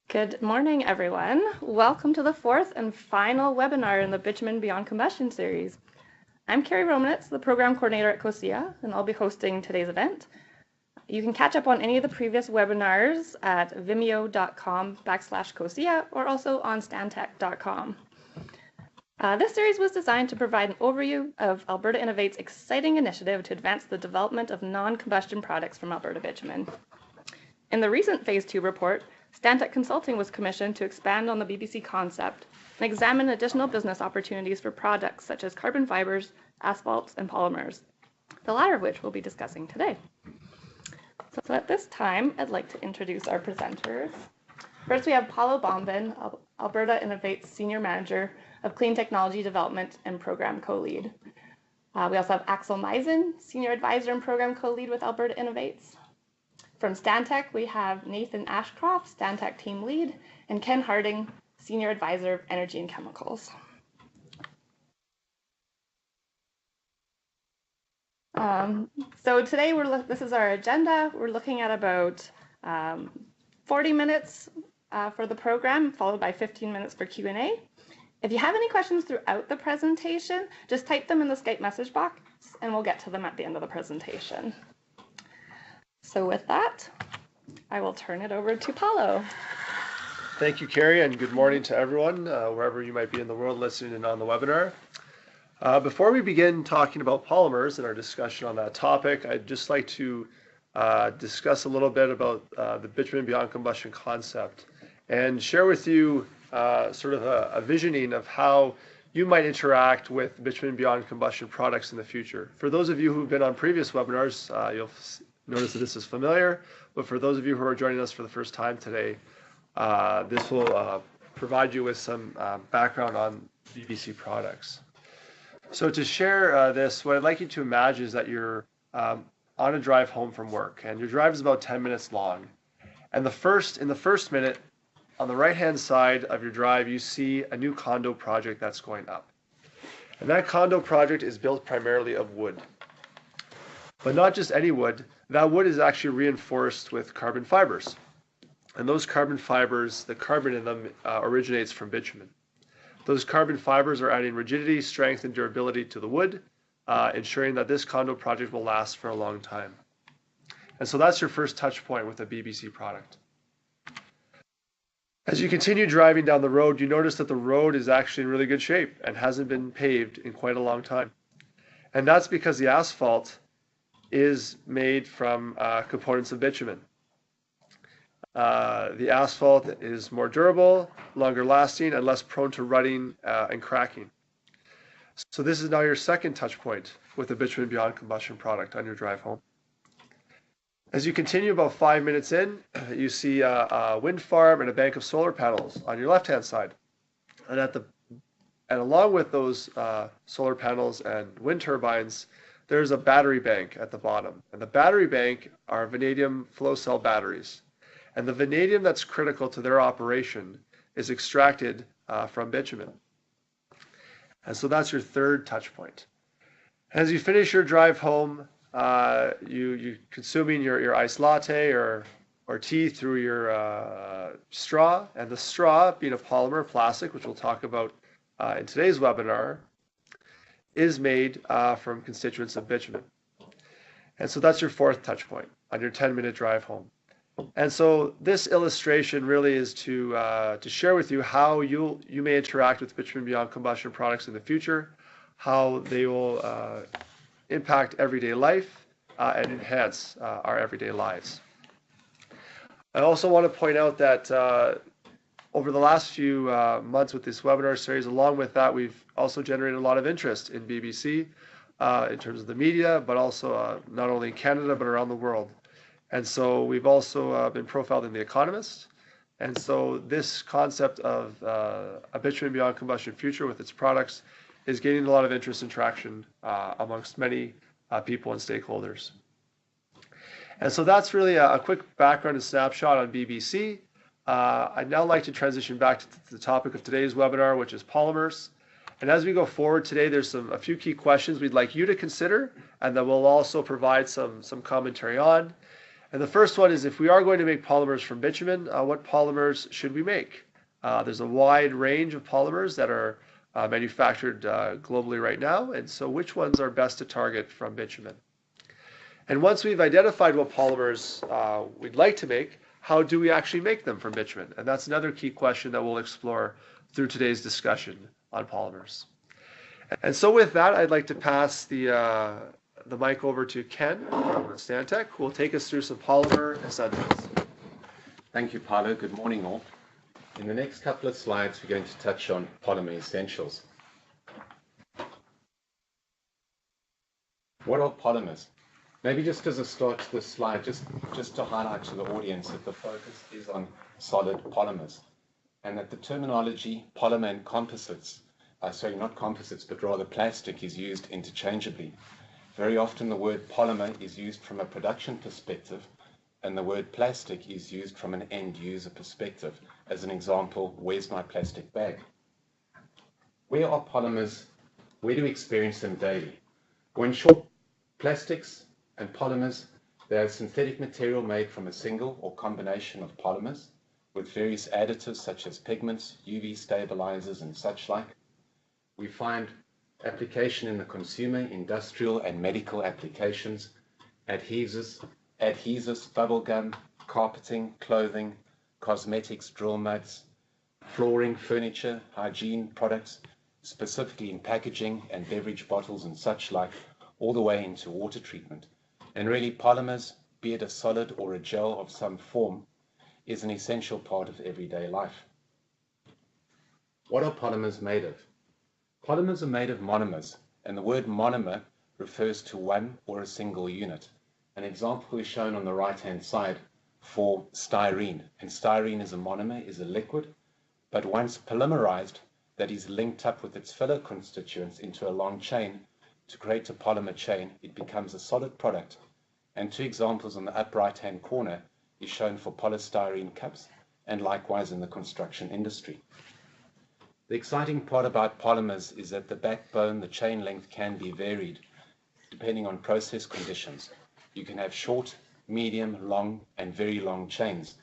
Good morning, everyone. Welcome to the fourth and final webinar in the Bitumen Beyond Combustion series. I'm Carrie Romanitz, the program coordinator at COSIA, and I'll be hosting today's event. You can catch up on any of the previous webinars at vimeo.com/COSIA or also on stantec.com. This series was designed to provide an overview of Alberta Innovate's exciting initiative to advance the development of non-combustion products from Alberta bitumen. In the recent Phase 2 report, Stantec Consulting was commissioned to expand on the BBC concept and examine additional business opportunities for products such as carbon fibers, asphalts, and polymers, the latter of which we'll be discussing today. So at this time, I'd like to introduce our presenters. First, we have Paulo Bombin, Alberta Innovate's Senior Manager of Clean Technology Development and Program Co-Lead. We also have Axel Meisen, Senior Advisor and Program Co-Lead with Alberta Innovates. From Stantec, we have Nathan Ashcroft, Stantec Team Lead, and Ken Harding, Senior Advisor of Energy and Chemicals. So today, this is our agenda. We're looking at about 40 minutes for the program, followed by 15 minutes for Q&A. If you have any questions throughout the presentation, just type them in the Skype message box, and we'll get to them at the end of the presentation. So with that, I will turn it over to Paulo. Thank you, Carrie, and good morning to everyone, wherever you might be in the world listening in on the webinar. Before we begin talking about polymers and our discussion on that topic, I'd just like to discuss a little bit about the bitumen beyond combustion concept and share with you sort of a visioning of how you might interact with bitumen beyond combustion products in the future. For those of you who've been on previous webinars, you'll notice that this is familiar, but for those of you who are joining us for the first time today, this will provide you with some background on BBC products. So to share this, what I'd like you to imagine is that you're on a drive home from work, and your drive is about 10 minutes long. And in the first minute, on the right-hand side of your drive, you see a new condo project that's going up. And that condo project is built primarily of wood. But not just any wood. That wood is actually reinforced with carbon fibers. And those carbon fibers, the carbon in them originates from bitumen. Those carbon fibers are adding rigidity, strength, and durability to the wood, ensuring that this condo project will last for a long time. And so that's your first touch point with a BBC product. As you continue driving down the road, you notice that the road is actually in really good shape and hasn't been paved in quite a long time. And that's because the asphalt is made from components of bitumen. The asphalt is more durable, longer lasting, and less prone to rutting and cracking. So this is now your second touch point with a bitumen beyond combustion product on your drive home. As you continue about 5 minutes in, you see a wind farm and a bank of solar panels on your left-hand side. And along with those solar panels and wind turbines, there's a battery bank at the bottom. And the battery bank are vanadium flow cell batteries. And the vanadium that's critical to their operation is extracted from bitumen. And so that's your third touch point. As you finish your drive home, you're consuming your iced latte or tea through your straw. And the straw, being a polymer plastic, which we'll talk about in today's webinar, is made from constituents of bitumen. And so that's your fourth touch point on your 10-minute drive home. And so this illustration really is to share with you how you may interact with bitumen beyond combustion products in the future, how they will impact everyday life and enhance our everyday lives. I also want to point out that over the last few months with this webinar series, along with that, we've also generated a lot of interest in BBC in terms of the media, but also not only in Canada, but around the world. And so we've also been profiled in The Economist. And so this concept of a bitumen beyond combustion future with its products is gaining a lot of interest and traction amongst many people and stakeholders. And so that's really a quick background and snapshot on BBC. I'd now like to transition back to the topic of today's webinar, which is polymers. And as we go forward today, there's a few key questions we'd like you to consider, and that we'll also provide some commentary on. And the first one is, if we are going to make polymers from bitumen, what polymers should we make? There's a wide range of polymers that are manufactured globally right now, and so which ones are best to target from bitumen? And once we've identified what polymers we'd like to make, how do we actually make them from bitumen? And that's another key question that we'll explore through today's discussion on polymers. And so with that, I'd like to pass the mic over to Ken from Stantec, who will take us through some polymer essentials. Thank you, Paolo. Good morning, all. In the next couple of slides, we're going to touch on polymer essentials. What are polymers? Maybe just as a start to this slide, just to highlight to the audience that the focus is on solid polymers, and that the terminology polymer and composites, sorry, not composites, but rather plastic, is used interchangeably. Very often the word polymer is used from a production perspective, and the word plastic is used from an end user perspective. As an example, where's my plastic bag? Where are polymers? Where do we experience them daily? Well, in short, plastics and polymers, they are synthetic material made from a single or combination of polymers with various additives such as pigments, UV stabilizers, and such like. We find application in the consumer, industrial, and medical applications, adhesives, bubblegum, carpeting, clothing, cosmetics, drill muds, flooring, furniture, hygiene products, specifically in packaging and beverage bottles and such like, all the way into water treatment. And really, polymers, be it a solid or a gel of some form, is an essential part of everyday life. What are polymers made of? Polymers are made of monomers, and the word monomer refers to one or a single unit. An example is shown on the right-hand side for styrene, and styrene is a monomer, is a liquid, but once polymerized, that is linked up with its fellow constituents into a long chain to create a polymer chain, it becomes a solid product. And two examples on the up right-hand corner is shown for polystyrene cups, and likewise in the construction industry. The exciting part about polymers is that the backbone, the chain length, can be varied depending on process conditions. You can have short, medium, long, and very long chains.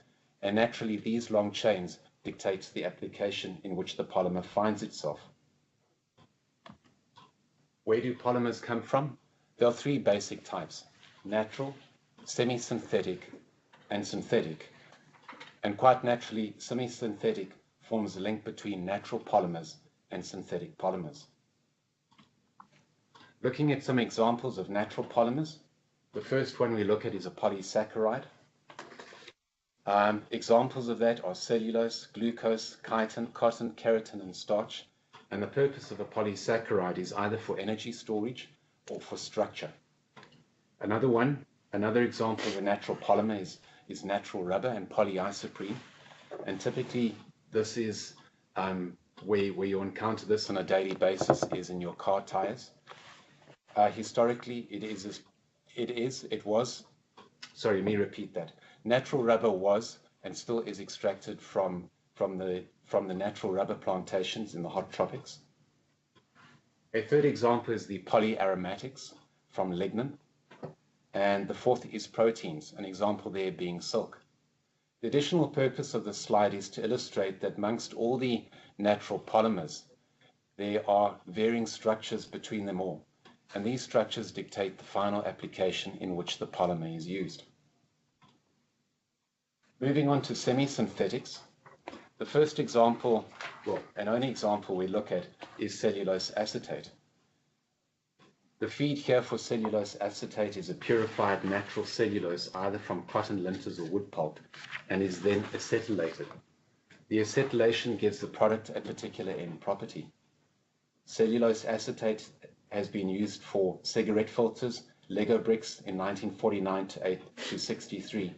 And naturally, these long chains dictate the application in which the polymer finds itself. Where do polymers come from? There are three basic types: natural, semi-synthetic, and synthetic. And quite naturally, semi-synthetic forms a link between natural polymers and synthetic polymers. Looking at some examples of natural polymers, the first one we look at is a polysaccharide. Examples of that are cellulose, glucose, chitin, cotton, keratin, and starch. And the purpose of a polysaccharide is either for energy storage or for structure. Another example of a natural polymer is natural rubber and polyisoprene. And typically, this is where you encounter this on a daily basis is in your car tires. Historically, natural rubber was and still is extracted from the natural rubber plantations in the hot tropics. A third example is the polyaromatics from lignin. And the fourth is proteins, an example there being silk. The additional purpose of this slide is to illustrate that amongst all the natural polymers, there are varying structures between them all, and these structures dictate the final application in which the polymer is used. Moving on to semi-synthetics, the first example, and only example we look at, is cellulose acetate. The feed here for cellulose acetate is a purified natural cellulose, either from cotton linters or wood pulp, and is then acetylated. The acetylation gives the product a particular end property. Cellulose acetate has been used for cigarette filters, Lego bricks in 1949 to 63,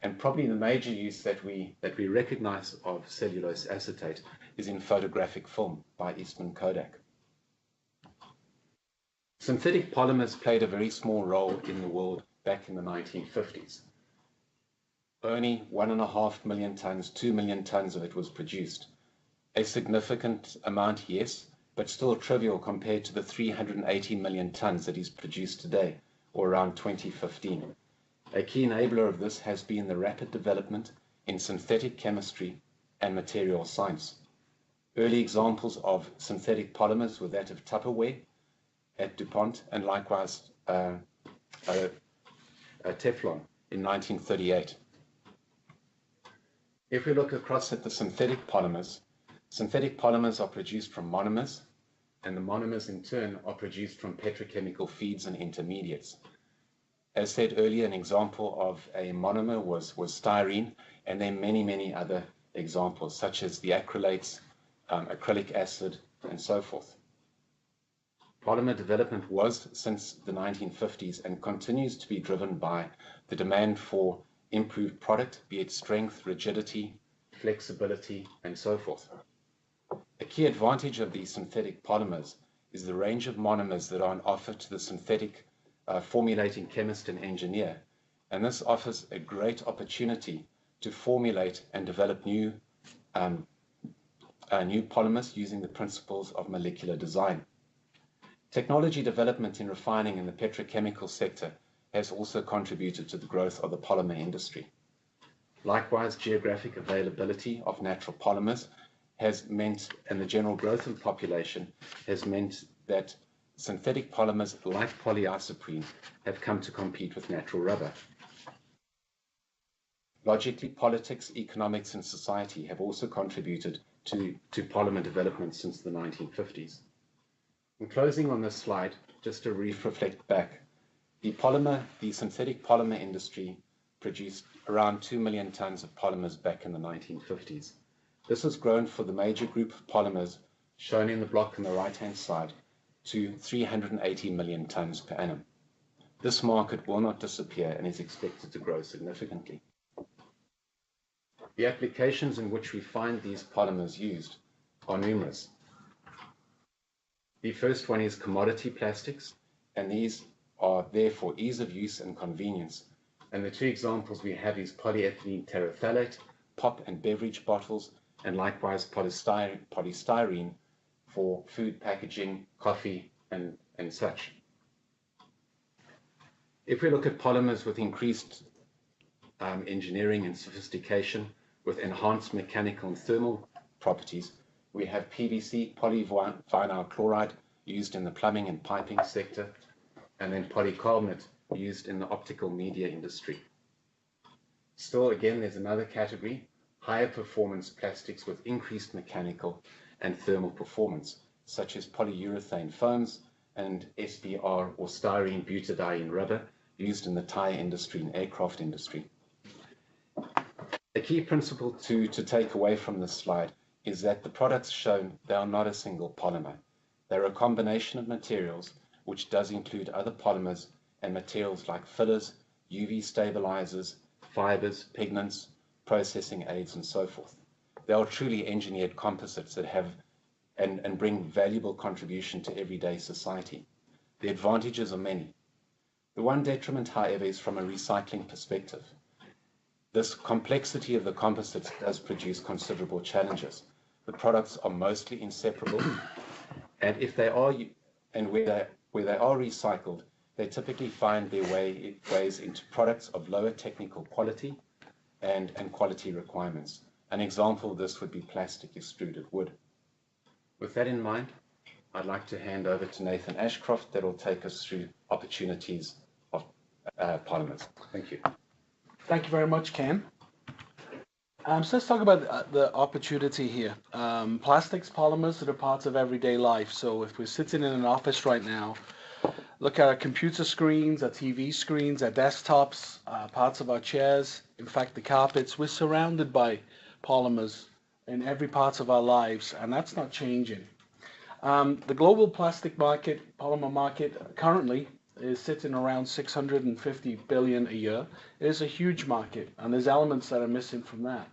and probably the major use that we recognize of cellulose acetate is in photographic film by Eastman Kodak. Synthetic polymers played a very small role in the world back in the 1950s. Only 1.5 million tons, 2 million tons of it was produced. A significant amount, yes, but still trivial compared to the 380 million tons that is produced today, or around 2015. A key enabler of this has been the rapid development in synthetic chemistry and material science. Early examples of synthetic polymers were that of Tupperware at DuPont and likewise Teflon in 1938. If we look across at the synthetic polymers are produced from monomers, and the monomers in turn are produced from petrochemical feeds and intermediates. As said earlier, an example of a monomer was styrene, and there are many, many other examples, such as the acrylates, acrylic acid, and so forth. Polymer development was since the 1950s and continues to be driven by the demand for improved product, be it strength, rigidity, flexibility, and so forth. A key advantage of these synthetic polymers is the range of monomers that are on offer to the synthetic formulating chemist and engineer, and this offers a great opportunity to formulate and develop new polymers using the principles of molecular design. Technology development in refining in the petrochemical sector has also contributed to the growth of the polymer industry. Likewise, geographic availability of natural polymers has meant, and the general growth in population has meant that synthetic polymers like polyisoprene have come to compete with natural rubber. Logically, politics, economics, and society have also contributed to polymer development since the 1950s. In closing on this slide, just to reflect back, the synthetic polymer industry produced around 2 million tons of polymers back in the 1950s. This has grown for the major group of polymers shown in the block on the right-hand side to 380 million tons per annum. This market will not disappear and is expected to grow significantly. The applications in which we find these polymers used are numerous. The first one is commodity plastics, and these are there for ease of use and convenience. And the two examples we have is polyethylene terephthalate, pop and beverage bottles, and likewise polystyrene for food packaging, coffee, and such. If we look at polymers with increased engineering and sophistication, with enhanced mechanical and thermal properties, we have PVC, polyvinyl chloride, used in the plumbing and piping sector, and then polycarbonate, used in the optical media industry. Still, again, there's another category, higher performance plastics with increased mechanical and thermal performance, such as polyurethane foams and SBR or styrene butadiene rubber, used in the tire industry and aircraft industry. A key principle to take away from this slide is that the products shown, they are not a single polymer. They're a combination of materials, which does include other polymers and materials like fillers, UV stabilizers, fibers, pigments, processing aids, and so forth. They are truly engineered composites that have and bring valuable contribution to everyday society. The advantages are many. The one detriment, however, is from a recycling perspective. This complexity of the composites does produce considerable challenges. The products are mostly inseparable, and if they are, and where they are recycled, they typically find their ways into products of lower technical quality and quality requirements. An example of this would be plastic extruded wood. With that in mind, I'd like to hand over to Nathan Ashcroft that will take us through opportunities of polymers. Thank you. Thank you very much, Ken. So let's talk about the opportunity here. Plastics, polymers are parts of everyday life. So if we're sitting in an office right now, look at our computer screens, our TV screens, our desktops, parts of our chairs, in fact the carpets, we're surrounded by polymers in every part of our lives, and that's not changing. The global plastic market, polymer market, currently is sitting around 650 billion a year. It is a huge market, and there's elements that are missing from that.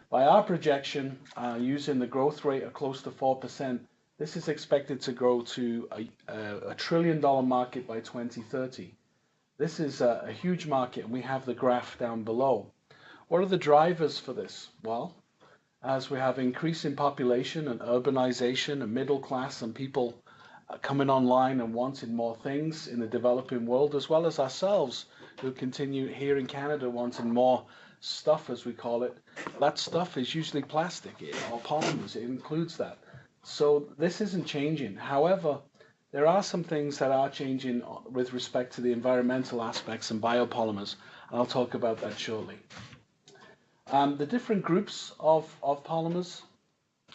By our projection, using the growth rate of close to 4%, this is expected to grow to a $1 trillion market by 2030. This is a huge market, and we have the graph down below. What are the drivers for this? Well, as we have increasing population and urbanization and middle class and people coming online and wanting more things in the developing world, as well as ourselves who continue here in Canada wanting more stuff, as we call it. That stuff is usually plastic or polymers. It includes that. So this isn't changing. However, there are some things that are changing with respect to the environmental aspects and biopolymers, and I'll talk about that shortly. The different groups of polymers,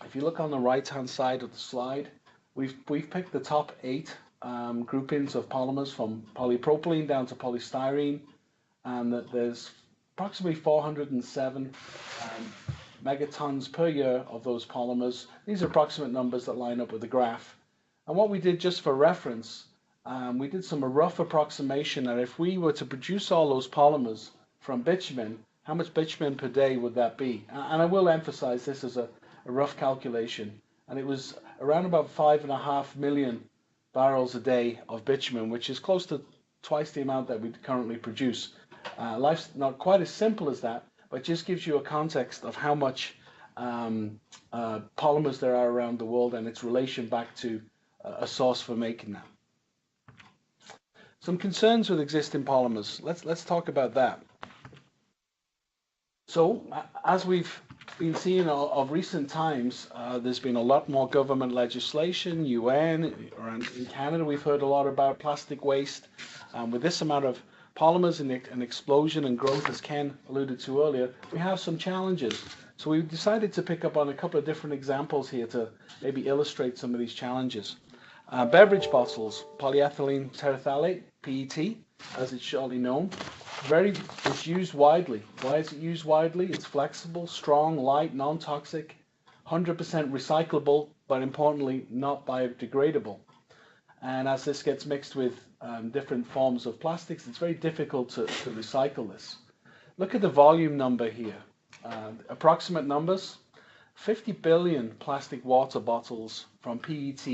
if you look on the right-hand side of the slide, we've picked the top 8 groupings of polymers, from polypropylene down to polystyrene, and that there's approximately 407 megatons per year of those polymers. These are approximate numbers that line up with the graph. And what we did, just for reference, we did some rough approximation that if we were to produce all those polymers from bitumen, how much bitumen per day would that be? And I will emphasize this as a rough calculation. And it was around about 5.5 million barrels a day of bitumen, which is close to twice the amount that we currently produce. Life's not quite as simple as that, but just gives you a context of how much polymers there are around the world and its relation back to a source for making them. Some concerns with existing polymers. Let's talk about that. So, as we've been seeing of recent times, there's been a lot more government legislation, UN, around in Canada we've heard a lot about plastic waste. With this amount of polymers and an explosion and growth, as Ken alluded to earlier, we have some challenges. So we decided to pick up on a couple of different examples here to maybe illustrate some of these challenges. Beverage bottles, polyethylene terephthalate, PET, as it's shortly known. It's used widely. Why is it used widely? It's flexible, strong, light, non-toxic, 100% recyclable, but importantly, not biodegradable. And as this gets mixed with different forms of plastics, it's very difficult to recycle this. Look at the volume number here. Approximate numbers, 50 billion plastic water bottles from PET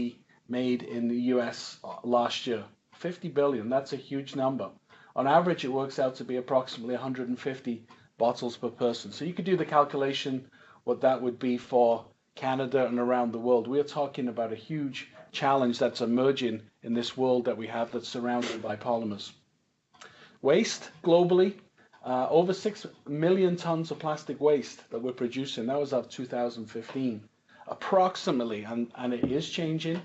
made in the US last year. 50 billion, that's a huge number. On average, it works out to be approximately 150 bottles per person. So you could do the calculation what that would be for Canada and around the world. We are talking about a huge challenge that's emerging in this world that we have that's surrounded by polymers. Waste globally, over 6 million tons of plastic waste that we're producing. That was up 2015. Approximately, and it is changing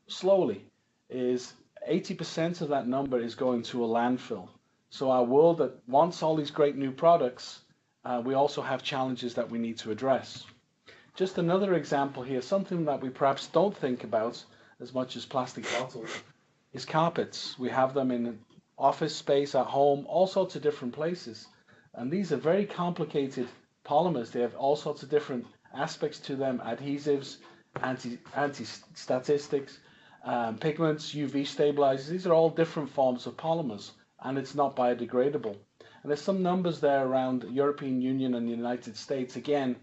slowly, is 80% of that number is going to a landfill. So our world that wants all these great new products, we also have challenges that we need to address. Just another example here, something that we perhaps don't think about as much as plastic bottles, is carpets. We have them in office space, at home, all sorts of different places. And these are very complicated polymers. They have all sorts of different aspects to them, adhesives, anti-statistics, pigments, UV stabilizers. These are all different forms of polymers, and it's not biodegradable. And there's some numbers there around the European Union and the United States. Again,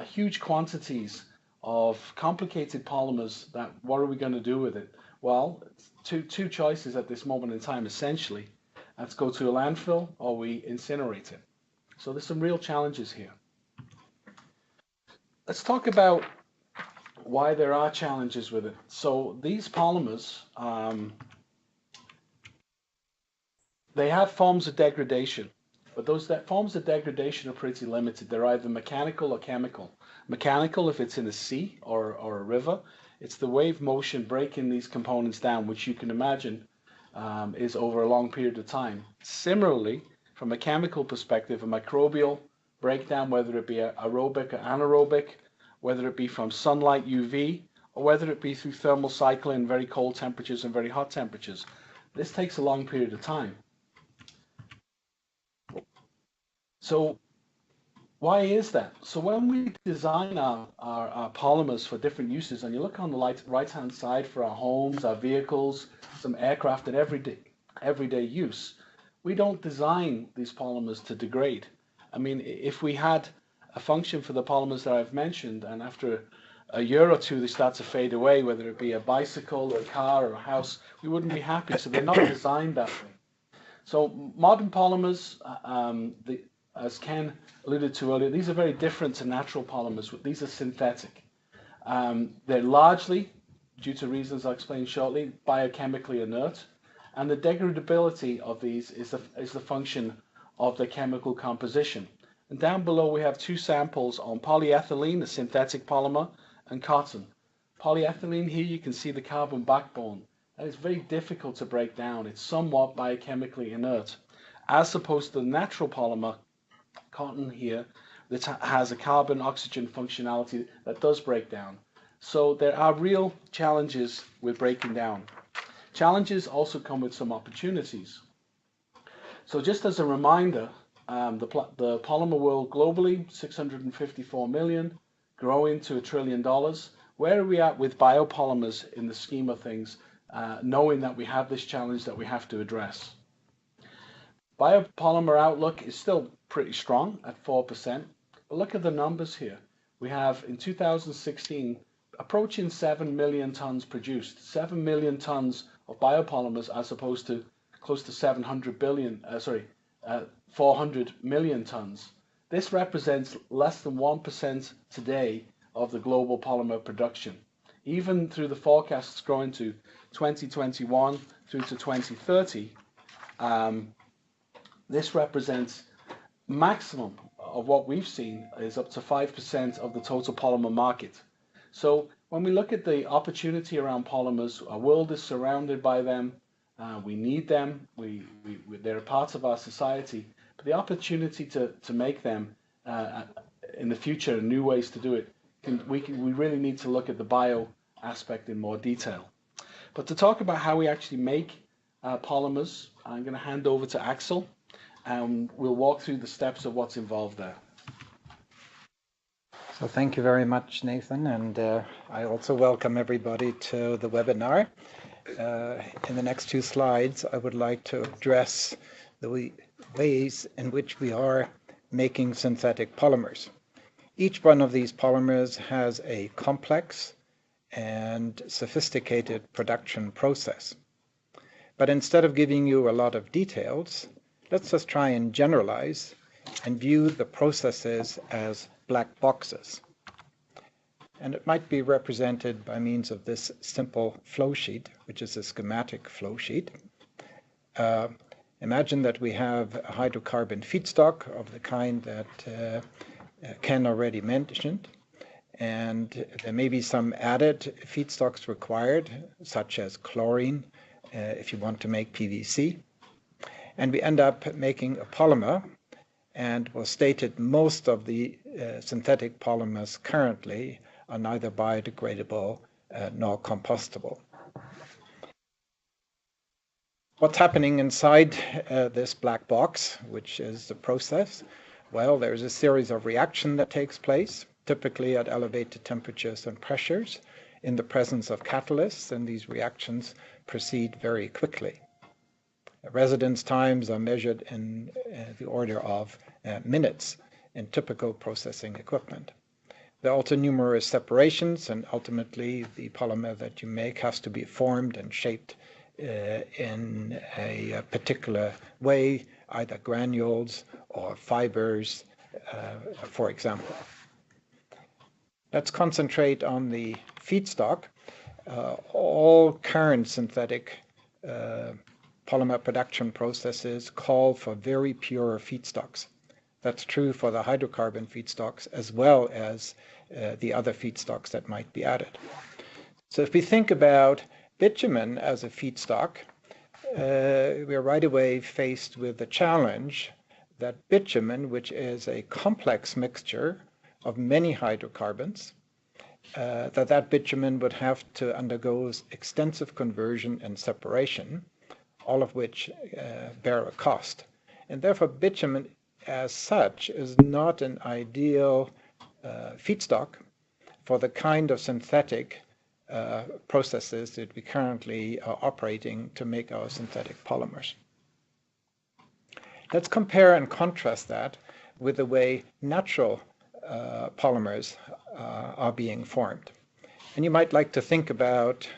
huge quantities of complicated polymers that what are we going to do with it? Well, two choices at this moment in time, essentially. Let's go to a landfill or we incinerate it. So there's some real challenges here. Let's talk about why there are challenges with it. So these polymers, they have forms of degradation, but those forms of degradation are pretty limited. They're either mechanical or chemical. Mechanical, if it's in a sea or a river, it's the wave motion breaking these components down, which you can imagine is over a long period of time. Similarly, from a chemical perspective, a microbial breakdown, whether it be aerobic or anaerobic, whether it be from sunlight, UV, or whether it be through thermal cycling, very cold temperatures and very hot temperatures. This takes a long period of time. So why is that? So when we design our polymers for different uses, and you look on the right-hand side for our homes, our vehicles, some aircraft and everyday use, we don't design these polymers to degrade. I mean, if we had a function for the polymers that I've mentioned, and after a year or two they start to fade away, whether it be a bicycle or a car or a house, we wouldn't be happy. So they're not designed that way. So modern polymers, as Ken alluded to earlier, these are very different to natural polymers. These are synthetic. They're largely, due to reasons I'll explain shortly, biochemically inert. And the degradability of these is the function of the chemical composition. And down below we have two samples on polyethylene, a synthetic polymer, and cotton. Polyethylene, here you can see the carbon backbone. That is very difficult to break down. It's somewhat biochemically inert, as opposed to the natural polymer, cotton here, that has a carbon-oxygen functionality that does break down. So there are real challenges with breaking down. Challenges also come with some opportunities. So just as a reminder, the polymer world globally, 654 million, growing to $1 trillion. Where are we at with biopolymers in the scheme of things, knowing that we have this challenge that we have to address? Biopolymer outlook is still pretty strong at 4%. But look at the numbers here. We have in 2016 approaching 7 million tons produced, 7 million tons of biopolymers as opposed to close to 400 million tons. This represents less than 1% today of the global polymer production. Even through the forecasts growing to 2021 through to 2030, this represents maximum of what we've seen is up to 5% of the total polymer market. So when we look at the opportunity around polymers, our world is surrounded by them. We need them. They're a part of our society. But the opportunity to make them in the future, new ways to do it, we really need to look at the bio aspect in more detail. But to talk about how we actually make polymers, I'm going to hand over to Axel, and we'll walk through the steps of what's involved there. So thank you very much, Nathan, and I also welcome everybody to the webinar. In the next 2 slides, I would like to address the ways in which we are making synthetic polymers. Each one of these polymers has a complex and sophisticated production process. But instead of giving you a lot of details, let's just try and generalize and view the processes as black boxes. And it might be represented by means of this simple flowsheet, which is a schematic flowsheet. Imagine that we have a hydrocarbon feedstock of the kind that Ken already mentioned, and there may be some added feedstocks required, such as chlorine, if you want to make PVC. And we end up making a polymer, and was stated most of the synthetic polymers currently are neither biodegradable nor compostable. What's happening inside this black box, which is the process? Well, there's a series of reaction that takes place, typically at elevated temperatures and pressures, in the presence of catalysts, and these reactions proceed very quickly. Residence times are measured in the order of minutes in typical processing equipment. There are also numerous separations, and ultimately the polymer that you make has to be formed and shaped in a particular way, either granules or fibers, for example. Let's concentrate on the feedstock. All current synthetic polymer production processes call for very pure feedstocks. That's true for the hydrocarbon feedstocks as well as the other feedstocks that might be added. So if we think about bitumen as a feedstock, we're right away faced with the challenge that bitumen, which is a complex mixture of many hydrocarbons, that bitumen would have to undergo extensive conversion and separation, all of which bear a cost. And therefore bitumen as such is not an ideal feedstock for the kind of synthetic processes that we currently are operating to make our synthetic polymers. Let's compare and contrast that with the way natural polymers are being formed. And you might like to think about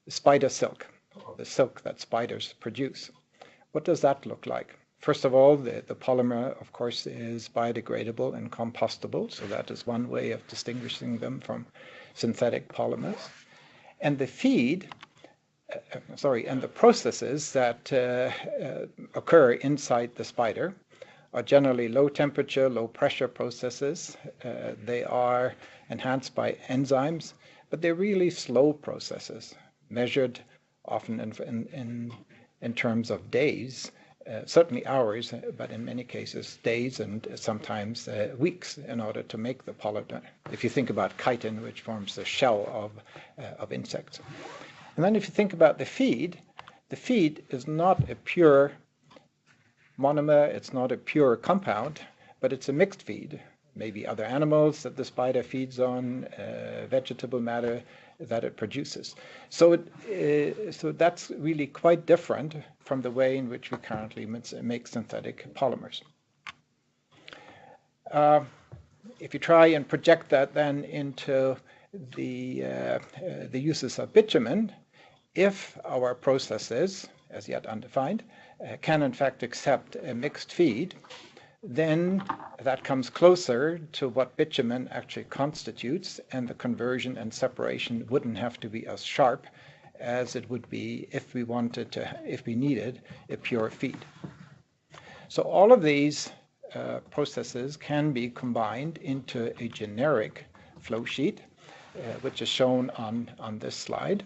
spider silk, or the silk that spiders produce. What does that look like? First of all, the polymer, of course, is biodegradable and compostable, so that is one way of distinguishing them from synthetic polymers. And the feed and the processes that occur inside the spider are generally low temperature, low pressure processes. They are enhanced by enzymes, but they're really slow processes, measured often in terms of days, certainly hours, but in many cases days and sometimes weeks in order to make the polymer. If you think about chitin, which forms the shell of insects. And then if you think about the feed is not a pure monomer, it's not a pure compound, but it's a mixed feed. Maybe other animals that the spider feeds on, vegetable matter that it produces. So that's really quite different from the way in which we currently make synthetic polymers. If you try and project that then into the uses of bitumen, if our processes, as yet undefined, can in fact accept a mixed feed, then that comes closer to what bitumen actually constitutes, and the conversion and separation wouldn't have to be as sharp as it would be if we needed a pure feed. So all of these processes can be combined into a generic flow sheet, which is shown on this slide,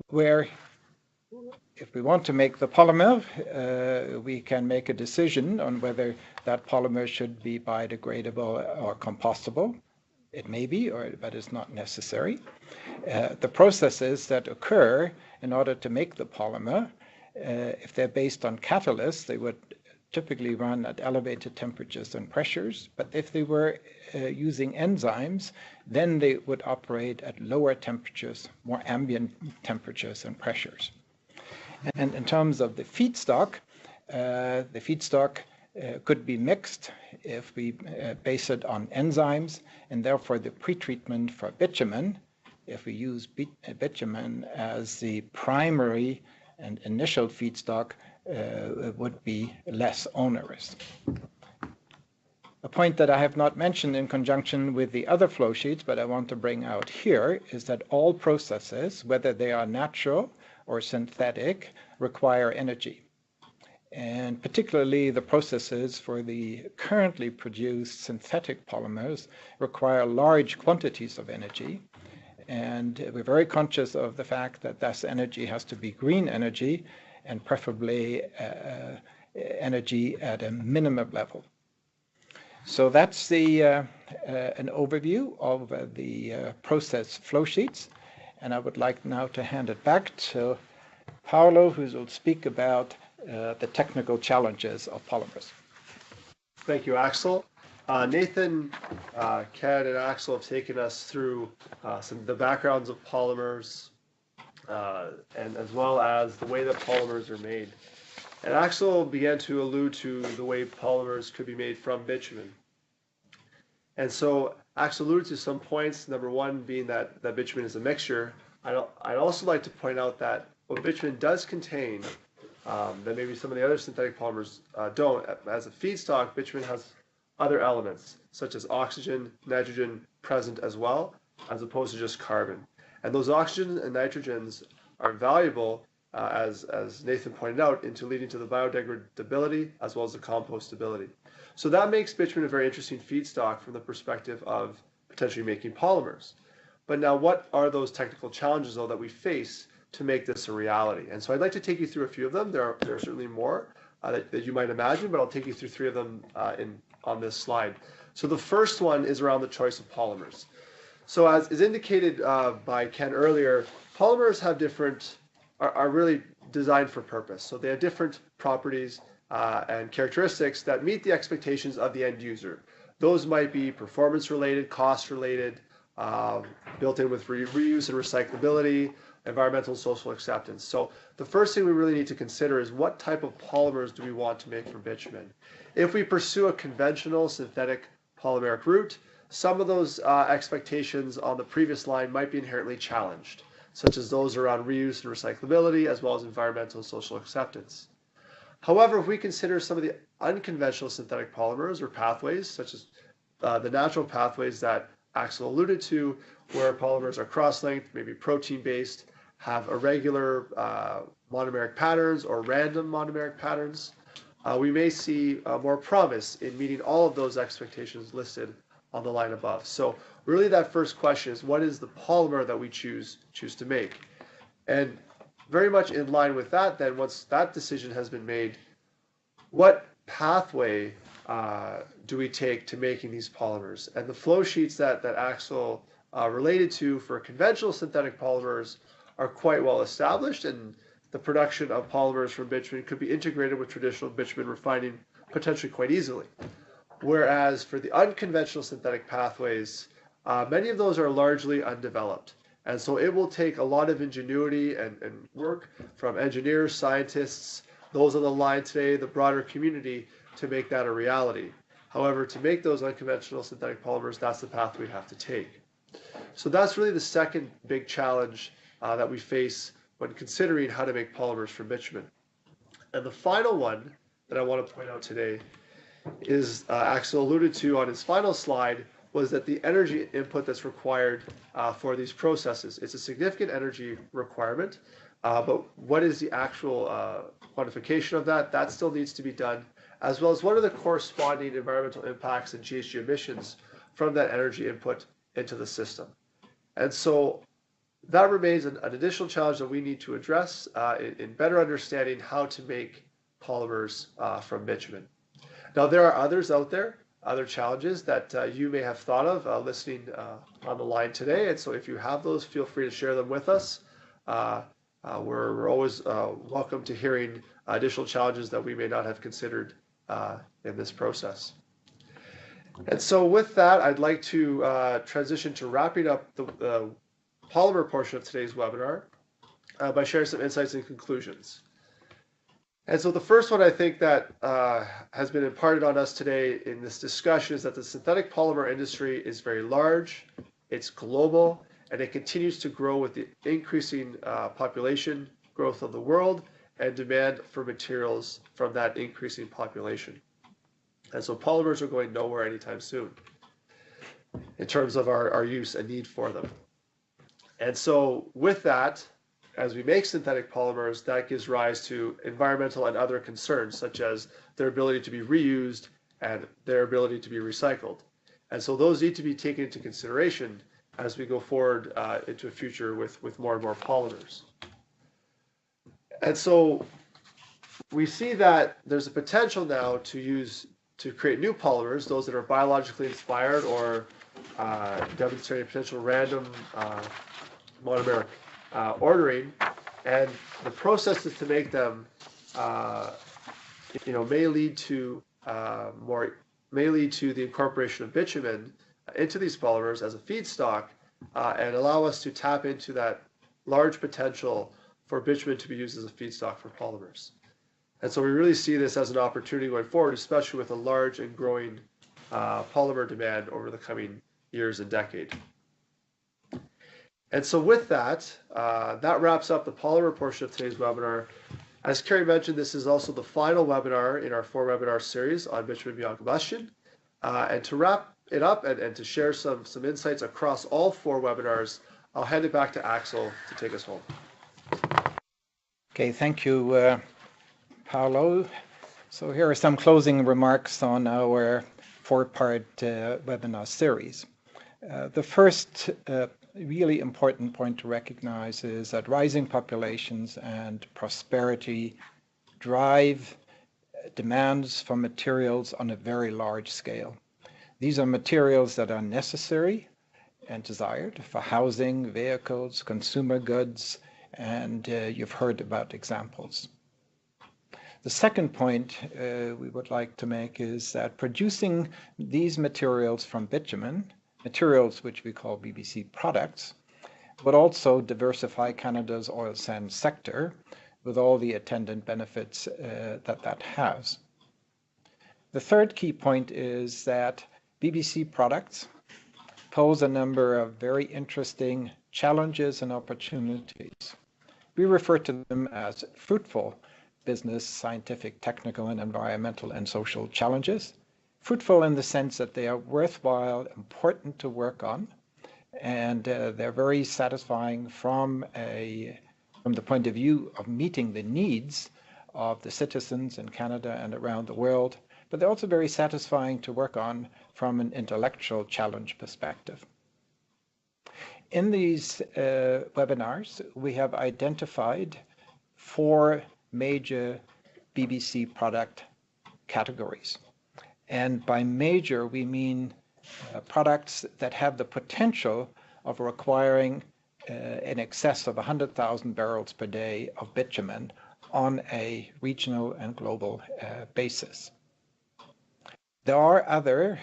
where if we want to make the polymer, we can make a decision on whether that polymer should be biodegradable or compostable. It may be, but it's not necessary. The processes that occur in order to make the polymer, if they're based on catalysts, they would typically run at elevated temperatures and pressures. But if they were using enzymes, then they would operate at lower temperatures, more ambient temperatures and pressures. And in terms of the feedstock could be mixed if we base it on enzymes, and therefore the pretreatment for bitumen, if we use bitumen as the primary and initial feedstock, would be less onerous. A point that I have not mentioned in conjunction with the other flow sheets, but I want to bring out here, is that all processes, whether they are natural or synthetic, require energy. And particularly the processes for the currently produced synthetic polymers require large quantities of energy. And we're very conscious of the fact that this energy has to be green energy, and preferably energy at a minimum level. So that's an overview of the process flow sheets. And I would like now to hand it back to Paolo, who will speak about the technical challenges of polymers. Thank you, Axel. Nathan, Ken, and Axel have taken us through some of the backgrounds of polymers, and as well as the way that polymers are made. And Axel began to allude to the way polymers could be made from bitumen. And so Axel alluded to some points, number one being that bitumen is a mixture. I'd also like to point out that what bitumen does contain, that maybe some of the other synthetic polymers don't, as a feedstock, bitumen has other elements, such as oxygen, nitrogen present as well, as opposed to just carbon. And those oxygen and nitrogens are valuable, as Nathan pointed out, into leading to the biodegradability as well as the compostability. So that makes bitumen a very interesting feedstock from the perspective of potentially making polymers. But now, what are those technical challenges, though, that we face to make this a reality? And so I'd like to take you through a few of them. There are certainly more that you might imagine, but I'll take you through three of them on this slide. So the first one is around the choice of polymers. So as is indicated by Ken earlier, polymers have are really designed for purpose. So they have different properties and characteristics that meet the expectations of the end user. Those might be performance related, cost related, built in with reuse and recyclability, environmental and social acceptance. So the first thing we really need to consider is what type of polymers do we want to make from bitumen? If we pursue a conventional synthetic polymeric route, some of those expectations on the previous line might be inherently challenged, such as those around reuse and recyclability, as well as environmental and social acceptance. However, if we consider some of the unconventional synthetic polymers or pathways, such as the natural pathways that Axel alluded to, where polymers are cross-linked, maybe protein-based, have irregular monomeric patterns or random monomeric patterns, we may see more promise in meeting all of those expectations listed on the line above. So really that first question is, what is the polymer that we choose to make? And very much in line with that, then once that decision has been made, what pathway do we take to making these polymers? And the flow sheets that Axel related to for conventional synthetic polymers are quite well established, and the production of polymers from bitumen could be integrated with traditional bitumen refining potentially quite easily. Whereas for the unconventional synthetic pathways, many of those are largely undeveloped. And so it will take a lot of ingenuity and work from engineers, scientists, those on the line today, the broader community, to make that a reality. However, to make those unconventional synthetic polymers, that's the path we have to take. So that's really the second big challenge that we face when considering how to make polymers from bitumen. And the final one that I want to point out today is, Axel alluded to on his final slide, was that the energy input that's required for these processes. It's a significant energy requirement, but what is the actual quantification of that? That still needs to be done, as well as what are the corresponding environmental impacts and GHG emissions from that energy input into the system. And so that remains an additional challenge that we need to address in better understanding how to make polymers from bitumen. Now, there are others out there, other challenges that you may have thought of listening on the line today. And so if you have those, feel free to share them with us. We're always welcome to hearing additional challenges that we may not have considered in this process. And so with that, I'd like to transition to wrapping up the polymer portion of today's webinar by sharing some insights and conclusions. And so the first one I think that has been imparted on us today in this discussion is that the synthetic polymer industry is very large, it's global, and it continues to grow with the increasing population growth of the world and demand for materials from that increasing population. And so polymers are going nowhere anytime soon in terms of our use and need for them. And so with that, as we make synthetic polymers, that gives rise to environmental and other concerns, such as their ability to be reused and their ability to be recycled. And so those need to be taken into consideration as we go forward into a future with more and more polymers. And so we see that there's a potential now to create new polymers, those that are biologically inspired or demonstrating potential random monomeric ordering, and the processes to make them, may lead to the incorporation of bitumen into these polymers as a feedstock, and allow us to tap into that large potential for bitumen to be used as a feedstock for polymers. And so we really see this as an opportunity going forward, especially with a large and growing polymer demand over the coming years and decade. And so with that, that wraps up the polymer portion of today's webinar. As Carrie mentioned, this is also the final webinar in our 4-webinar series on bitumen beyond combustion. And to wrap it up and to share some insights across all 4 webinars, I'll hand it back to Axel to take us home. Okay, thank you, Paolo. So here are some closing remarks on our 4-part webinar series. The first really important point to recognize is that rising populations and prosperity drive demands for materials on a very large scale. These are materials that are necessary and desired for housing, vehicles, consumer goods, and you've heard about examples. The second point we would like to make is that producing these materials from bitumen, materials which we call BBC products, would also diversify Canada's oil sands sector with all the attendant benefits that has. The third key point is that BBC products pose a number of very interesting challenges and opportunities. We refer to them as fruitful business, scientific, technical, and environmental and social challenges fruitful in the sense that they are worthwhile, important to work on, and they're very satisfying from the point of view of meeting the needs of the citizens in Canada and around the world, but they're also very satisfying to work on from an intellectual challenge perspective. In these webinars, we have identified 4 major BBC product categories. And by major, we mean products that have the potential of requiring in excess of 100,000 barrels per day of bitumen on a regional and global basis. There are other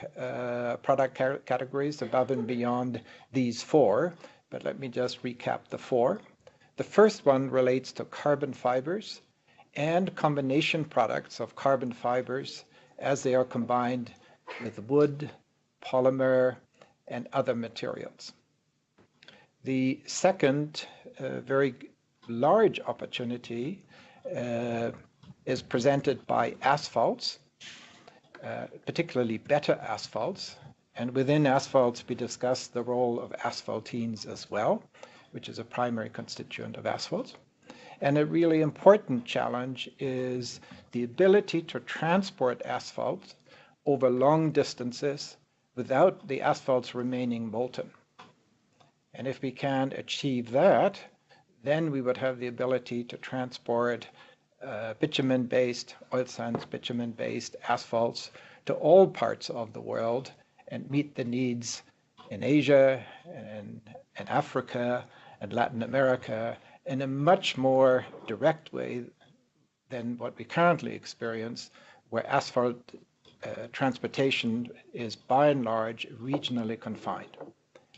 product categories above and beyond these 4, but let me just recap the 4. The first one relates to carbon fibers and combination products of carbon fibers as they are combined with wood, polymer, and other materials. The second very large opportunity is presented by asphalts, particularly better asphalts. And within asphalts, we discuss the role of asphaltenes as well, which is a primary constituent of asphalts. And a really important challenge is the ability to transport asphalt over long distances without the asphalts remaining molten. And if we can achieve that, then we would have the ability to transport bitumen-based, oil sands bitumen-based asphalts to all parts of the world and meet the needs in Asia and Africa and Latin America in a much more direct way than what we currently experience, where asphalt transportation is by and large regionally confined.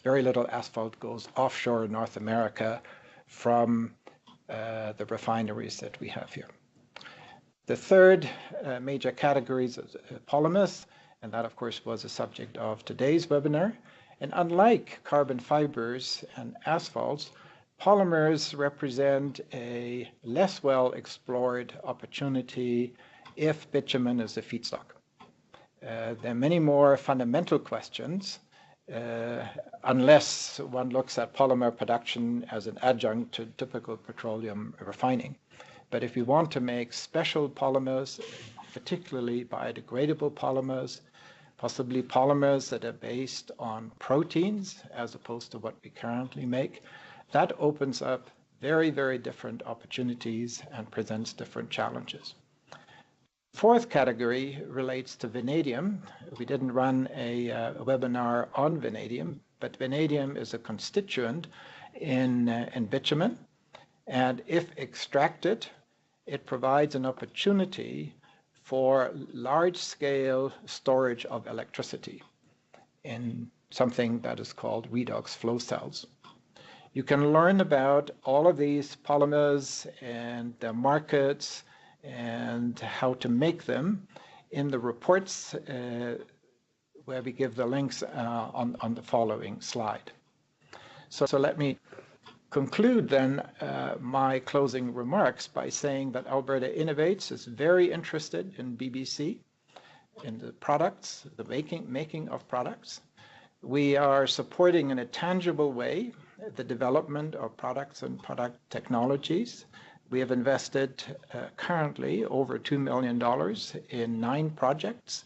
Very little asphalt goes offshore North America from the refineries that we have here. The third major category is polymers, and that of course was the subject of today's webinar. And unlike carbon fibers and asphalts, polymers represent a less well explored opportunity if bitumen is the feedstock. There are many more fundamental questions unless one looks at polymer production as an adjunct to typical petroleum refining. But if we want to make special polymers, particularly biodegradable polymers, possibly polymers that are based on proteins as opposed to what we currently make, that opens up very, very different opportunities and presents different challenges. Fourth category relates to vanadium. We didn't run a webinar on vanadium, but vanadium is a constituent in bitumen, and if extracted, it provides an opportunity for large-scale storage of electricity in something that is called redox flow cells. You can learn about all of these polymers and their markets and how to make them in the reports where we give the links on the following slide. So let me conclude then my closing remarks by saying that Alberta Innovates is very interested in BBC, in the products, the making of products. We are supporting in a tangible way the development of products and product technologies. We have invested currently over $2 million in 9 projects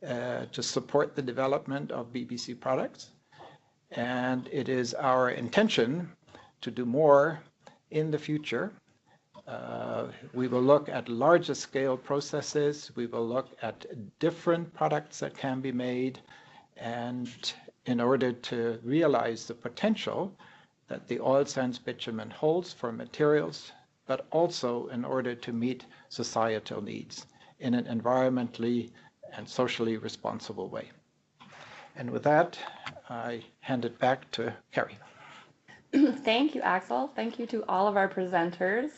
to support the development of BBC products. And it is our intention to do more in the future. We will look at larger scale processes. We will look at different products that can be made, and in order to realize the potential that the oil sands bitumen holds for materials, but also in order to meet societal needs in an environmentally and socially responsible way. And with that, I hand it back to Carrie. Thank you, Axel. Thank you to all of our presenters.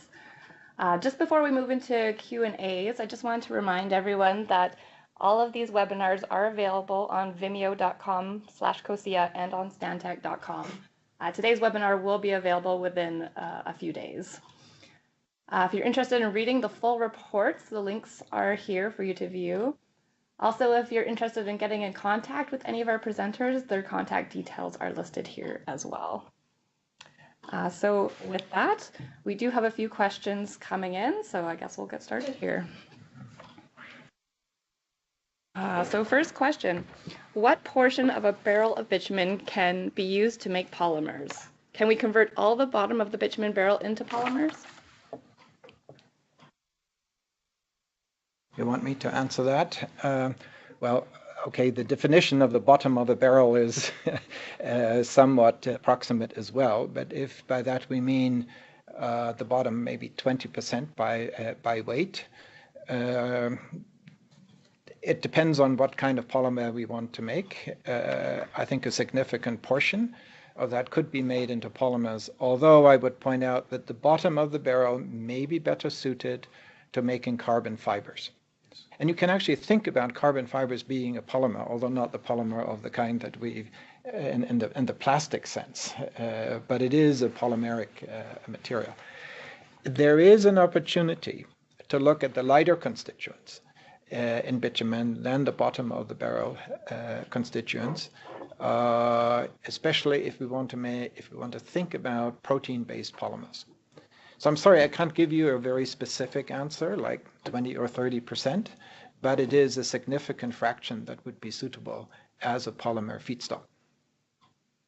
Just before we move into Q&As, I just wanted to remind everyone that all of these webinars are available on vimeo.com/COSIA and on stantec.com. Today's webinar will be available within a few days. If you're interested in reading the full reports, the links are here for you to view. Also, if you're interested in getting in contact with any of our presenters, their contact details are listed here as well. So with that, we do have a few questions coming in, so I guess we'll get started here. So first question, what portion of a barrel of bitumen can be used to make polymers? Can we convert all the bottom of the bitumen barrel into polymers? You want me to answer that? Well, okay, the definition of the bottom of the barrel is somewhat approximate as well, but if by that we mean the bottom maybe 20% by weight, it depends on what kind of polymer we want to make. I think a significant portion of that could be made into polymers, although I would point out that the bottom of the barrel may be better suited to making carbon fibers. And you can actually think about carbon fibers being a polymer, although not the polymer of the kind that we, in the plastic sense, but it is a polymeric material. There is an opportunity to look at the lighter constituents in bitumen than the bottom of the barrel constituents, especially if we want to think about protein-based polymers. So I'm sorry, I can't give you a very specific answer, like 20 or 30%, but it is a significant fraction that would be suitable as a polymer feedstock.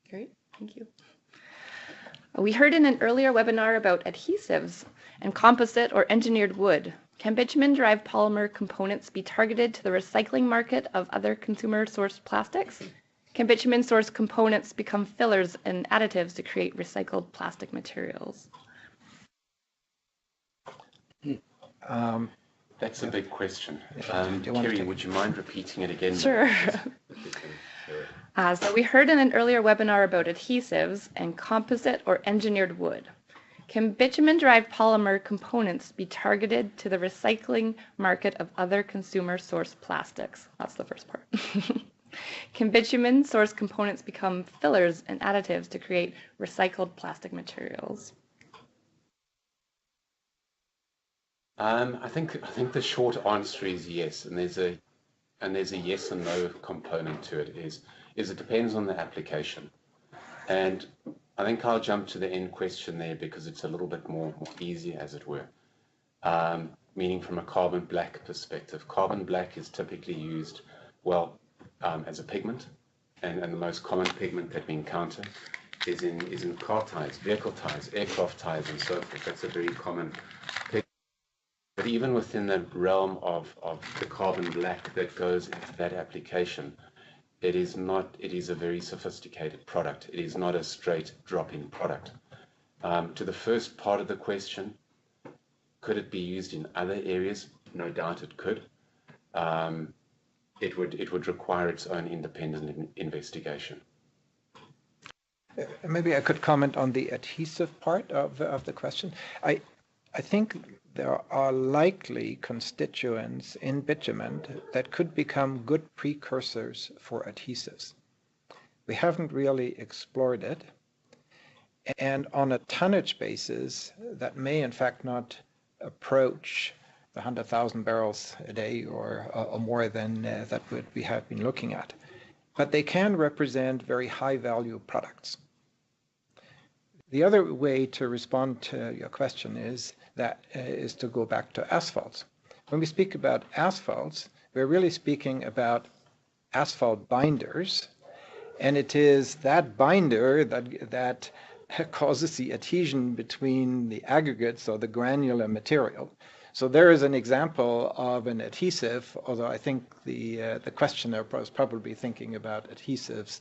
Great, thank you. We heard in an earlier webinar about adhesives and composite or engineered wood. Can bitumen-derived polymer components be targeted to the recycling market of other consumer-sourced plastics? Can bitumen-sourced components become fillers and additives to create recycled plastic materials? That's a big question. Kerry, would you mind repeating it again? Sure. So we heard in an earlier webinar about adhesives and composite or engineered wood. Can bitumen-derived polymer components be targeted to the recycling market of other consumer-sourced plastics? That's the first part. Can bitumen-sourced components become fillers and additives to create recycled plastic materials? I think the short answer is yes, and there's a yes and no component to it. Is it depends on the application, and I think I'll jump to the end question there because it's a little bit more easy, as it were. Meaning from a carbon black perspective, carbon black is typically used as a pigment, and the most common pigment that we encounter is in car tires, vehicle tires, aircraft tires, and so forth. That's a very common pigment. But even within the realm of the carbon black that goes into that application, it is a very sophisticated product. It is not a straight drop-in product. To the first part of the question, could it be used in other areas? No doubt it could. It would require its own independent investigation. Maybe I could comment on the adhesive part of the question. I think there are likely constituents in bitumen that could become good precursors for adhesives. We haven't really explored it. And on a tonnage basis, that may in fact not approach the 100,000 barrels a day or more than that we have been looking at. But they can represent very high value products. The other way to respond to your question is to go back to asphalts. When we speak about asphalts, we're really speaking about asphalt binders, and it is that binder that causes the adhesion between the aggregates or the granular material. So there is an example of an adhesive, although I think the questioner was probably thinking about adhesives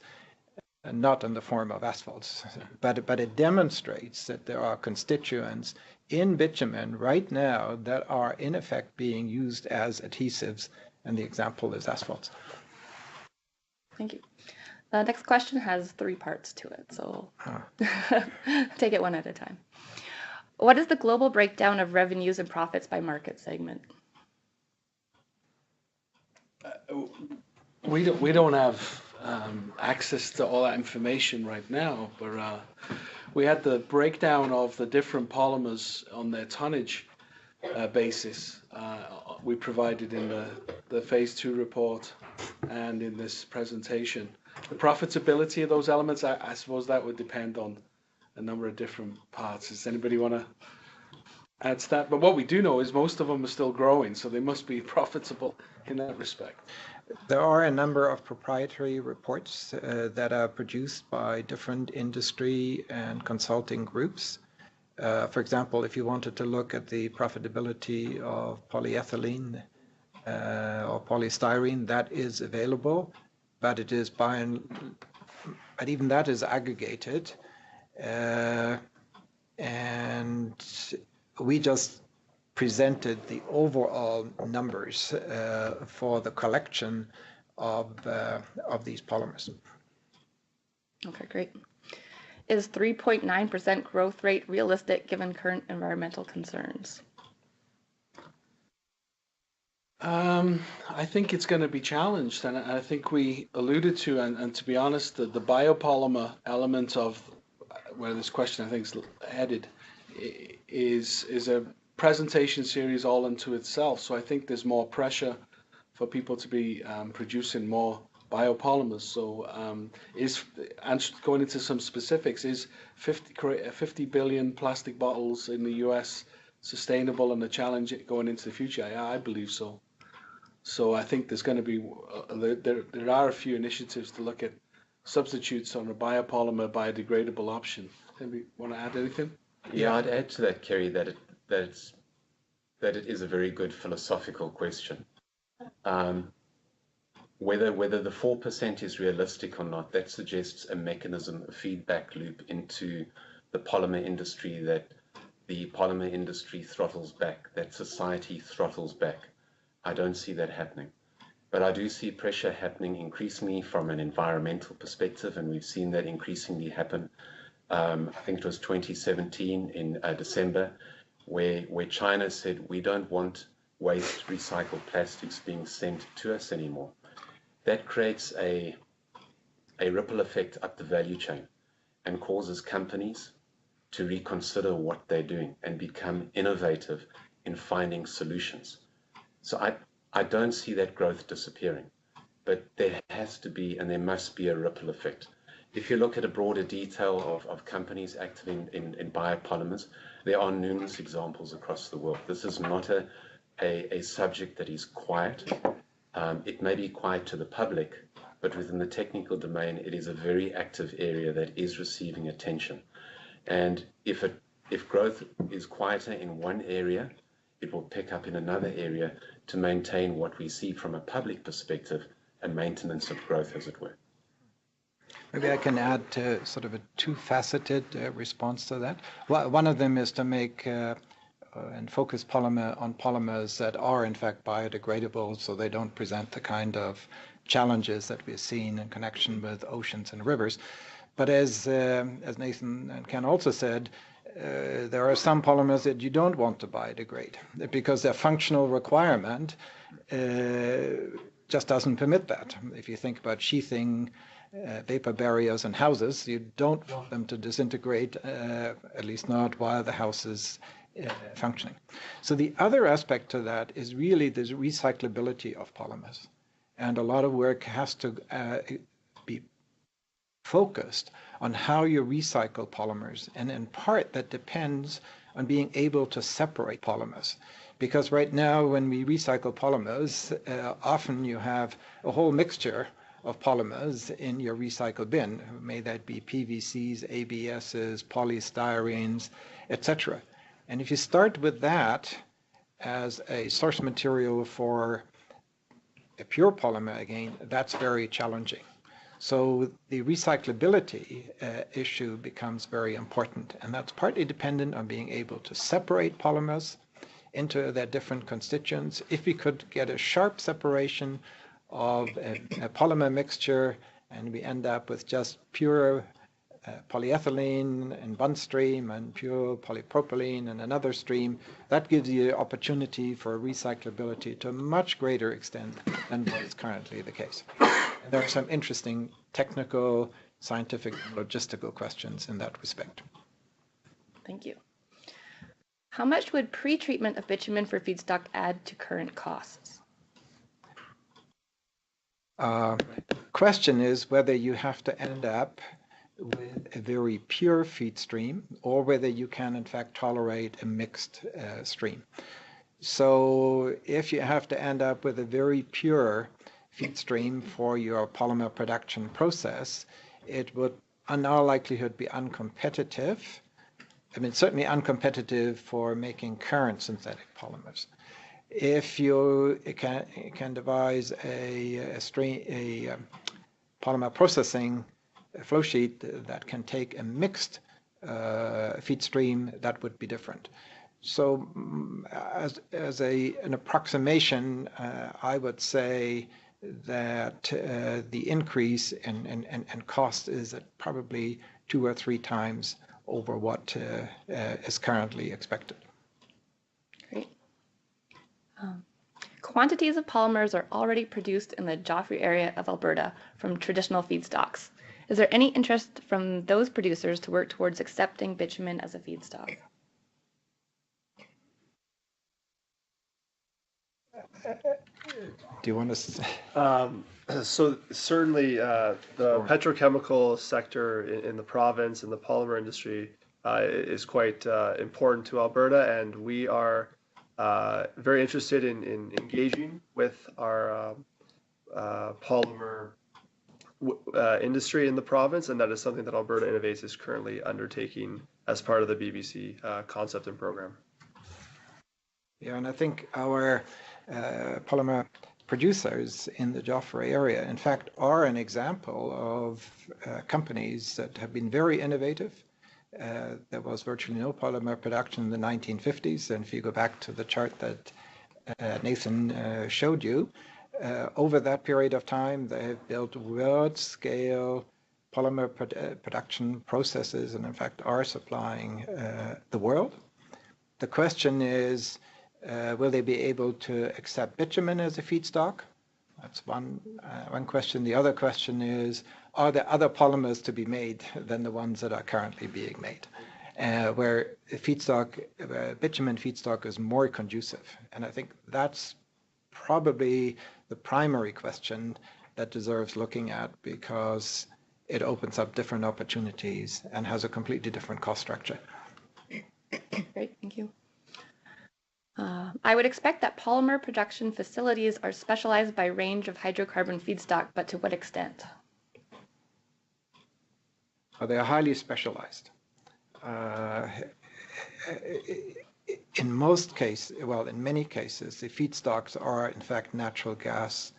not in the form of asphalts, but it demonstrates that there are constituents in bitumen right now that are in effect being used as adhesives, and the example is asphalts. Thank you. The next question has 3 parts to it, so take it one at a time. What is the global breakdown of revenues and profits by market segment? We don't have access to all that information right now, but we had the breakdown of the different polymers on their tonnage basis we provided in the phase 2 report and in this presentation. The profitability of those elements, I suppose that would depend on a number of different parts. Does anybody want to add to that? But what we do know is most of them are still growing, so they must be profitable in that respect. There are a number of proprietary reports that are produced by different industry and consulting groups. For example, if you wanted to look at the profitability of polyethylene or polystyrene, that is available, but it is but even that is aggregated, and we just presented the overall numbers for the collection of these polymers. Okay, great. Is 3.9% growth rate realistic given current environmental concerns? I think it's going to be challenged, and I think we alluded to, and to be honest, the biopolymer element of where this question I think is headed is a presentation series all unto itself. So I think there's more pressure for people to be producing more biopolymers. So going into some specifics, is 50 billion plastic bottles in the US sustainable and a challenge going into the future? I believe so. So I think there's going to be, there are a few initiatives to look at substitutes on a biopolymer biodegradable option. Anybody want to add anything? Yeah, I'd add to that, Kerry, that it is a very good philosophical question. Whether the 4% is realistic or not, that suggests a mechanism, a feedback loop into the polymer industry, that the polymer industry throttles back, that society throttles back. I don't see that happening. But I do see pressure happening increasingly from an environmental perspective, and we've seen that increasingly happen. I think it was 2017 in December, where China said, we don't want waste recycled plastics being sent to us anymore. That creates a ripple effect up the value chain and causes companies to reconsider what they're doing and become innovative in finding solutions. So I don't see that growth disappearing, but there has to be, and there must be, a ripple effect. If you look at a broader detail of companies active in biopolymers, there are numerous examples across the world. This is not a subject that is quiet. It may be quiet to the public, but within the technical domain, it is a very active area that is receiving attention. And if growth is quieter in one area, it will pick up in another area to maintain what we see from a public perspective, a maintenance of growth, as it were. Maybe I can add sort of a two-faceted response to that. One of them is to make and focus on polymers that are in fact biodegradable, so they don't present the kind of challenges that we've seen in connection with oceans and rivers. But as Nathan and Ken also said, there are some polymers that you don't want to biodegrade because their functional requirement just doesn't permit that. If you think about sheathing, vapor barriers in houses, you don't want them to disintegrate, at least not while the house is functioning. So the other aspect to that is really the recyclability of polymers. And a lot of work has to be focused on how you recycle polymers. And in part, that depends on being able to separate polymers. Because right now, when we recycle polymers, often you have a whole mixture of polymers in your recycle bin. May that be PVCs, ABSs, polystyrenes, etc. And if you start with that as a source material for a pure polymer, again, that's very challenging. So the recyclability issue becomes very important, and that's partly dependent on being able to separate polymers into their different constituents. If we could get a sharp separation of a polymer mixture and we end up with just pure polyethylene in one stream and pure polypropylene in another stream, that gives you the opportunity for recyclability to a much greater extent than what is currently the case. And there are some interesting technical, scientific, and logistical questions in that respect. Thank you. How much would pre-treatment of bitumen for feedstock add to current costs? Question is whether you have to end up with a very pure feed stream or whether you can in fact tolerate a mixed stream. So if you have to end up with a very pure feed stream for your polymer production process, it would in all likelihood be uncompetitive. I mean, certainly uncompetitive for making current synthetic polymers. If you can devise a polymer processing flow sheet that can take a mixed feed stream, that would be different. So as an approximation, I would say that the increase in cost is at probably 2 or 3 times over what is currently expected. Great. Quantities of polymers are already produced in the Joffre area of Alberta from traditional feedstocks. Is there any interest from those producers to work towards accepting bitumen as a feedstock? Do you want to? So certainly the petrochemical sector in the province and the polymer industry is quite important to Alberta, and we are very interested in engaging with our polymer industry in the province, and that is something that Alberta Innovates is currently undertaking as part of the BBC concept and program. Yeah, and I think our polymer producers in the Joffre area, in fact, are an example of companies that have been very innovative. There was virtually no polymer production in the 1950s, and if you go back to the chart that Nathan showed you, over that period of time, they have built world-scale polymer production processes, and in fact are supplying the world. The question is, will they be able to accept bitumen as a feedstock? That's one question. The other question is, are there other polymers to be made than the ones that are currently being made, where bitumen feedstock is more conducive? And I think that's probably the primary question that deserves looking at, because it opens up different opportunities and has a completely different cost structure. Great, thank you. I would expect that polymer production facilities are specialized by range of hydrocarbon feedstock, but to what extent? They are highly specialized. In most cases, well, in many cases, the feedstocks are in fact natural gas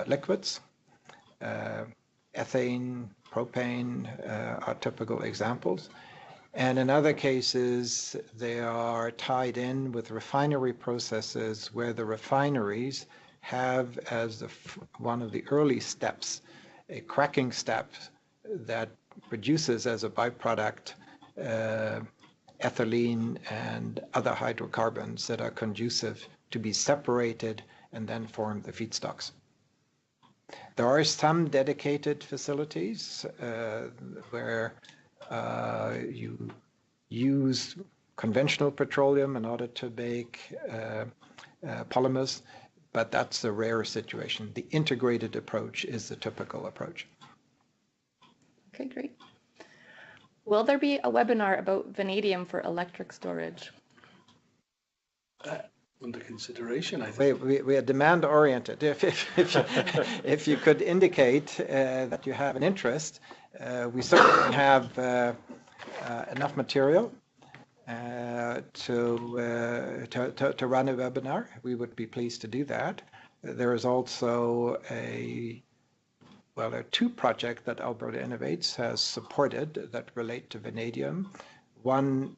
liquids. Ethane, propane are typical examples. And in other cases, they are tied in with refinery processes where the refineries have as one of the early steps a cracking step that produces as a byproduct ethylene and other hydrocarbons that are conducive to be separated and then form the feedstocks. There are some dedicated facilities where you use conventional petroleum in order to make polymers, but that's a rare situation. The integrated approach is the typical approach. Okay, great. Will there be a webinar about vanadium for electric storage? Under consideration, I think. We are demand oriented. If you could indicate that you have an interest, we certainly have enough material to run a webinar. We would be pleased to do that. There is also there are 2 projects that Alberta Innovates has supported that relate to vanadium. One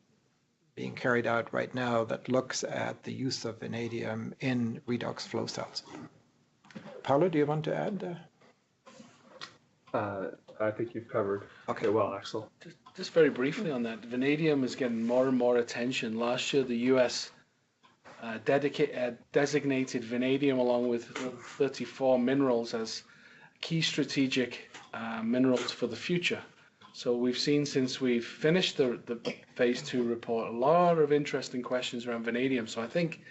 being carried out right now that looks at the use of vanadium in redox flow cells. Paolo, do you want to add? I think you've covered Okay, well, Axel. Just very briefly on that, vanadium is getting more and more attention. Last year, the U.S. designated vanadium along with 34 minerals as key strategic minerals for the future. So we've seen since we've finished the phase 2 report, a lot of interesting questions around vanadium. So I think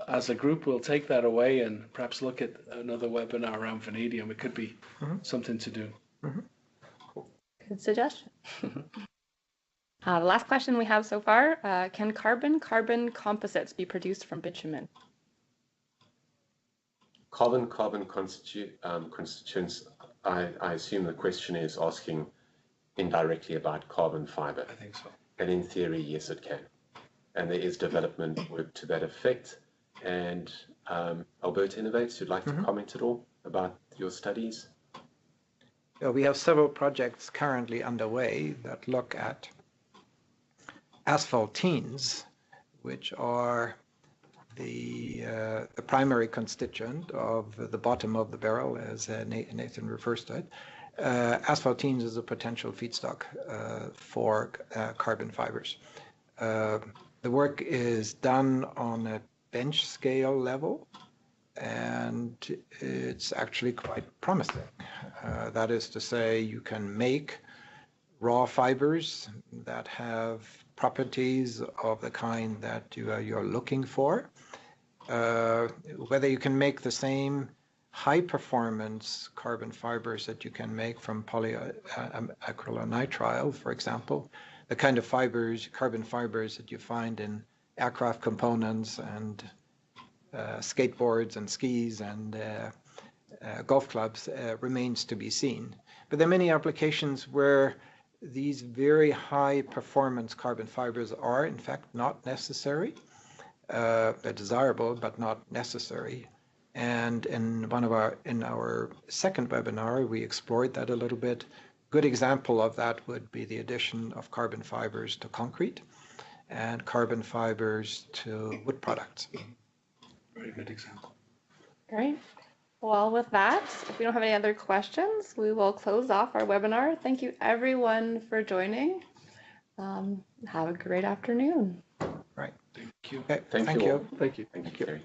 as a group, we'll take that away and perhaps look at another webinar around vanadium. It could be something to do. Good suggestion. The last question we have so far, can carbon-carbon composites be produced from bitumen? Carbon-carbon constituents, I assume the question is asking indirectly about carbon fiber. I think so. And in theory, yes, it can. And there is development work to that effect. And Alberta Innovates, you'd like to comment at all about your studies? We have several projects currently underway that look at asphaltenes, which are the primary constituent of the bottom of the barrel, as Nathan refers to it. Asphaltenes is a potential feedstock for carbon fibers. The work is done on a bench scale level, and it's actually quite promising. That is to say, you can make raw fibers that have properties of the kind that you're looking for. Whether you can make the same high-performance carbon fibers that you can make from polyacrylonitrile, for example, the kind of fibers, carbon fibers that you find in aircraft components and skateboards and skis and golf clubs remains to be seen. But there are many applications where these very high performance carbon fibers are in fact not necessary. They're desirable but not necessary. And in our second webinar, we explored that a little bit. Good example of that would be the addition of carbon fibers to concrete and carbon fibers to wood products. Very good example. Great. Well, with that, if we don't have any other questions, we will close off our webinar. Thank you everyone for joining. Have a great afternoon. Right. Thank you. Okay. Thank you all. Thank you. Thank you, Kerry.